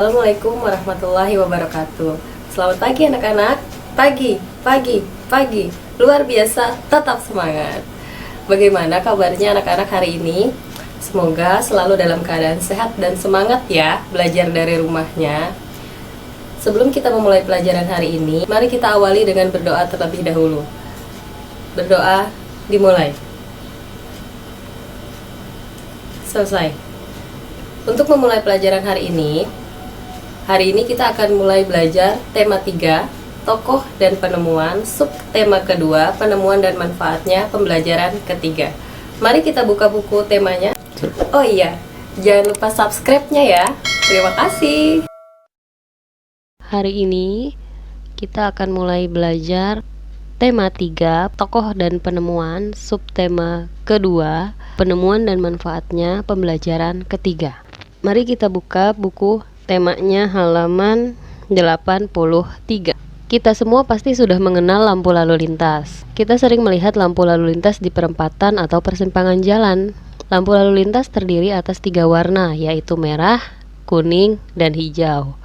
Assalamualaikum warahmatullahi wabarakatuh. Selamat pagi anak-anak. Pagi. Luar biasa, tetap semangat. Bagaimana kabarnya anak-anak hari ini? Semoga selalu dalam keadaan sehat dan semangat ya belajar dari rumahnya. Sebelum kita memulai pelajaran hari ini, mari kita awali dengan berdoa terlebih dahulu. Berdoa dimulai. Selesai. Untuk memulai pelajaran hari ini kita akan mulai belajar tema 3, tokoh dan penemuan, subtema kedua, penemuan dan manfaatnya, pembelajaran ketiga. Mari kita buka buku temanya. Oh iya, jangan lupa subscribe-nya ya. Terima kasih. Hari ini kita akan mulai belajar tema 3, tokoh dan penemuan, subtema kedua, penemuan dan manfaatnya, pembelajaran ketiga. Mari kita buka buku temanya halaman 83. Kita semua pasti sudah mengenal lampu lalu lintas. Kita sering melihat lampu lalu lintas di perempatan atau persimpangan jalan. Lampu lalu lintas terdiri atas 3 warna, yaitu merah, kuning, dan hijau.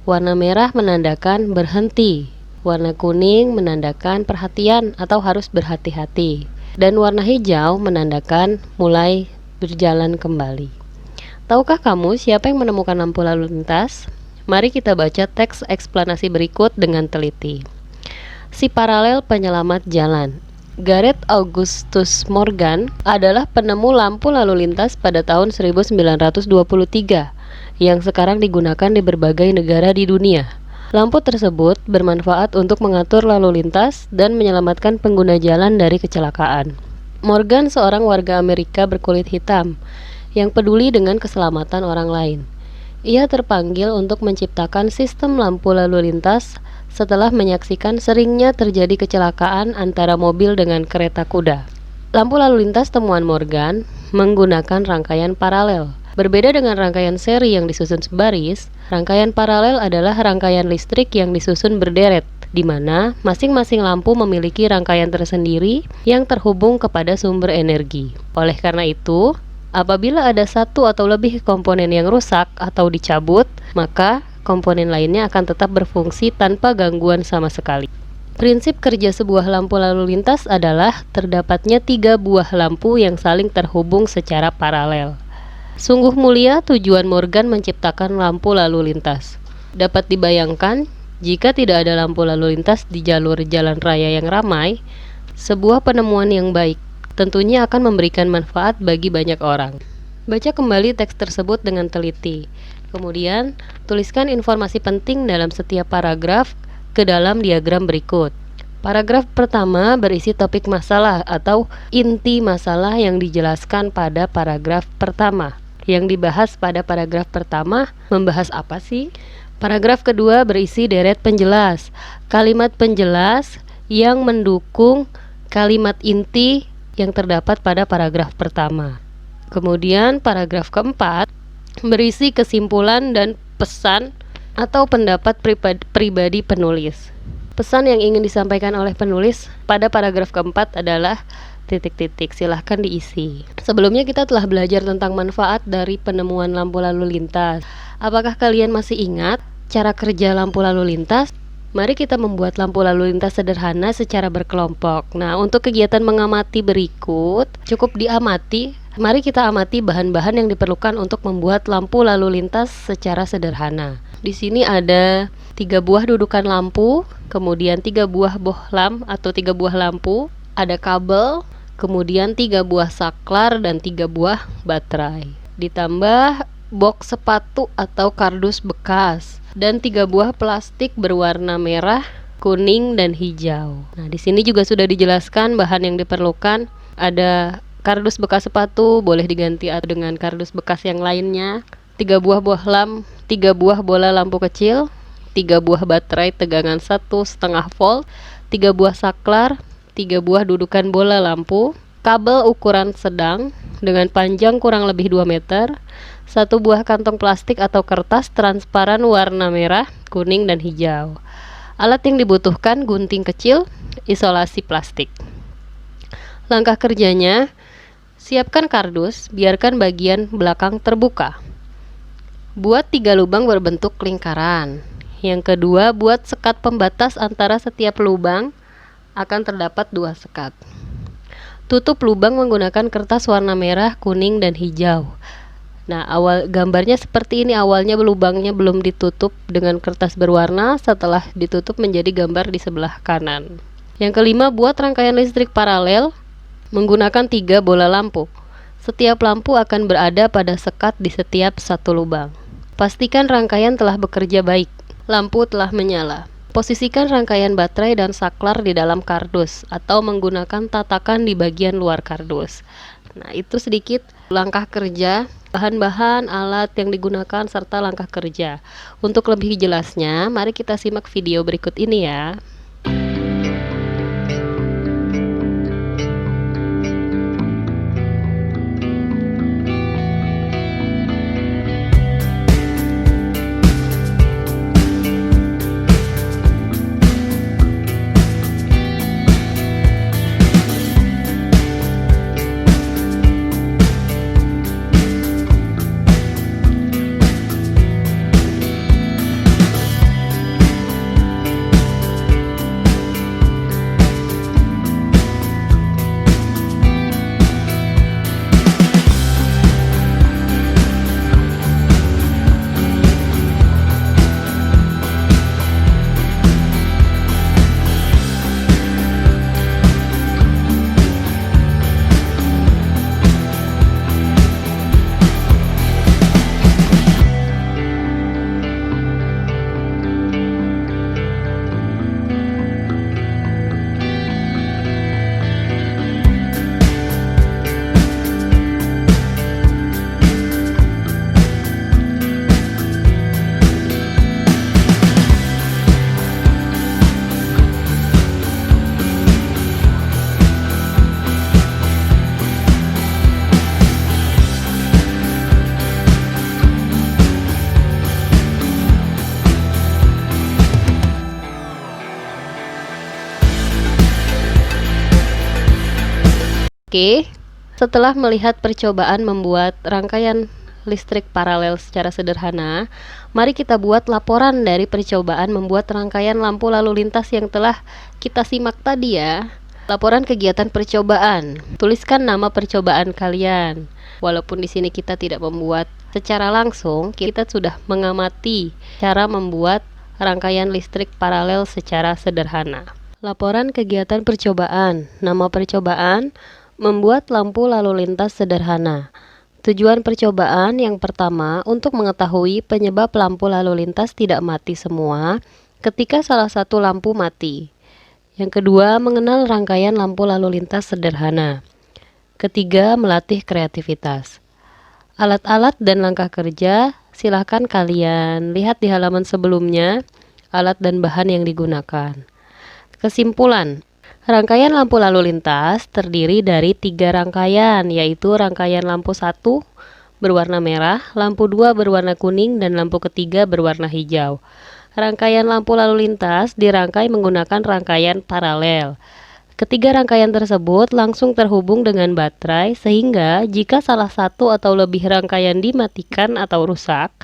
Warna merah menandakan berhenti, warna kuning menandakan perhatian atau harus berhati-hati, dan warna hijau menandakan mulai berjalan kembali. Tahukah kamu siapa yang menemukan lampu lalu lintas? Mari kita baca teks eksplanasi berikut dengan teliti. Si paralel penyelamat jalan. Gareth Augustus Morgan adalah penemu lampu lalu lintas pada tahun 1923 yang sekarang digunakan di berbagai negara di dunia. Lampu tersebut bermanfaat untuk mengatur lalu lintas dan menyelamatkan pengguna jalan dari kecelakaan. Morgan seorang warga Amerika berkulit hitam yang peduli dengan keselamatan orang lain. Ia terpanggil untuk menciptakan sistem lampu lalu lintas setelah menyaksikan seringnya terjadi kecelakaan antara mobil dengan kereta kuda. Lampu lalu lintas temuan Morgan menggunakan rangkaian paralel. Berbeda dengan rangkaian seri yang disusun sebaris, rangkaian paralel adalah rangkaian listrik yang disusun berderet, di mana masing-masing lampu memiliki rangkaian tersendiri yang terhubung kepada sumber energi. Oleh karena itu, apabila ada satu atau lebih komponen yang rusak atau dicabut, maka komponen lainnya akan tetap berfungsi tanpa gangguan sama sekali. Prinsip kerja sebuah lampu lalu lintas adalah terdapatnya 3 buah lampu yang saling terhubung secara paralel. Sungguh mulia tujuan Morgan menciptakan lampu lalu lintas. Dapat dibayangkan, jika tidak ada lampu lalu lintas di jalur jalan raya yang ramai, sebuah penemuan yang baik tentunya akan memberikan manfaat bagi banyak orang. Baca kembali teks tersebut dengan teliti. Kemudian, tuliskan informasi penting dalam setiap paragraf ke dalam diagram berikut. Paragraf pertama berisi topik masalah atau inti masalah yang dijelaskan pada paragraf pertama. Yang dibahas pada paragraf pertama membahas apa sih? Paragraf kedua berisi deret penjelas, kalimat penjelas yang mendukung kalimat inti yang terdapat pada paragraf pertama. Kemudian paragraf keempat berisi kesimpulan dan pesan atau pendapat pribadi penulis. Pesan yang ingin disampaikan oleh penulis pada paragraf keempat adalah titik-titik, silahkan diisi. Sebelumnya kita telah belajar tentang manfaat dari penemuan lampu lalu lintas. Apakah kalian masih ingat cara kerja lampu lalu lintas? Mari kita membuat lampu lalu lintas sederhana secara berkelompok. Nah, untuk kegiatan mengamati berikut, cukup diamati. Mari kita amati bahan-bahan yang diperlukan untuk membuat lampu lalu lintas secara sederhana. Di sini ada 3 buah dudukan lampu, kemudian 3 buah bohlam atau 3 buah lampu, ada kabel, kemudian 3 buah saklar dan 3 buah baterai. Ditambah box sepatu atau kardus bekas dan 3 buah plastik berwarna merah, kuning, dan hijau. Nah, di sini juga sudah dijelaskan bahan yang diperlukan. Ada kardus bekas sepatu, boleh diganti dengan kardus bekas yang lainnya. 3 buah bohlam, 3 buah bola lampu kecil, 3 buah baterai tegangan 1,5 volt, 3 buah saklar, 3 buah dudukan bola lampu, kabel ukuran sedang dengan panjang kurang lebih 2 meter, 1 buah kantong plastik atau kertas transparan warna merah, kuning, dan hijau. Alat yang dibutuhkan gunting kecil, isolasi plastik. Langkah kerjanya, siapkan kardus, biarkan bagian belakang terbuka. Buat 3 lubang berbentuk lingkaran. Yang kedua, buat sekat pembatas antara setiap lubang akan terdapat 2 sekat. Tutup lubang menggunakan kertas warna merah, kuning, dan hijau. Nah, awal gambarnya seperti ini. Awalnya lubangnya belum ditutup dengan kertas berwarna, setelah ditutup menjadi gambar di sebelah kanan. Yang kelima, buat rangkaian listrik paralel menggunakan 3 bola lampu. Setiap lampu akan berada pada sekat di setiap satu lubang. Pastikan rangkaian telah bekerja baik. Lampu telah menyala. Posisikan rangkaian baterai dan saklar di dalam kardus atau menggunakan tatakan di bagian luar kardus. Nah, itu sedikit langkah kerja, bahan-bahan, alat yang digunakan, serta langkah kerja. Untuk lebih jelasnya, mari kita simak video berikut ini ya. Oke, setelah melihat percobaan membuat rangkaian listrik paralel secara sederhana, mari kita buat laporan dari percobaan membuat rangkaian lampu lalu lintas yang telah kita simak tadi ya. Laporan kegiatan percobaan. Tuliskan nama percobaan kalian. Walaupun di sini kita tidak membuat secara langsung, kita sudah mengamati cara membuat rangkaian listrik paralel secara sederhana. Laporan kegiatan percobaan. Nama percobaan: membuat lampu lalu lintas sederhana. Tujuan percobaan yang pertama untuk mengetahui penyebab lampu lalu lintas tidak mati semua ketika salah satu lampu mati. Yang kedua, mengenal rangkaian lampu lalu lintas sederhana. Ketiga, melatih kreativitas. Alat-alat dan langkah kerja silahkan kalian lihat di halaman sebelumnya, alat dan bahan yang digunakan. Kesimpulan: rangkaian lampu lalu lintas terdiri dari 3 rangkaian, yaitu rangkaian lampu 1 berwarna merah, lampu 2 berwarna kuning, dan lampu ketiga berwarna hijau. Rangkaian lampu lalu lintas dirangkai menggunakan rangkaian paralel. Ketiga rangkaian tersebut langsung terhubung dengan baterai, sehingga jika salah satu atau lebih rangkaian dimatikan atau rusak,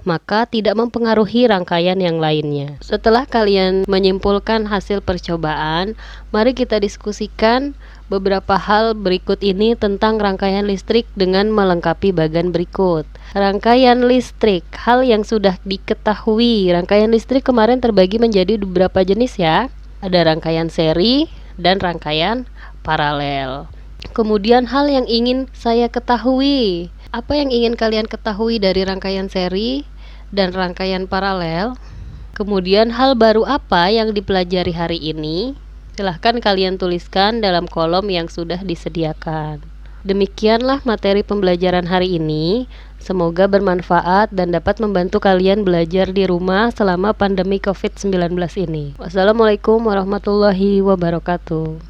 maka tidak mempengaruhi rangkaian yang lainnya. Setelah kalian menyimpulkan hasil percobaan, mari kita diskusikan beberapa hal berikut ini tentang rangkaian listrik dengan melengkapi bagan berikut. Rangkaian listrik, hal yang sudah diketahui. Rangkaian listrik kemarin terbagi menjadi beberapa jenis ya. Ada rangkaian seri dan rangkaian paralel. Kemudian hal yang ingin saya ketahui. Apa yang ingin kalian ketahui dari rangkaian seri dan rangkaian paralel? Kemudian hal baru apa yang dipelajari hari ini? Silahkan kalian tuliskan dalam kolom yang sudah disediakan. Demikianlah materi pembelajaran hari ini. Semoga bermanfaat dan dapat membantu kalian belajar di rumah selama pandemi COVID-19 ini. Wassalamualaikum warahmatullahi wabarakatuh.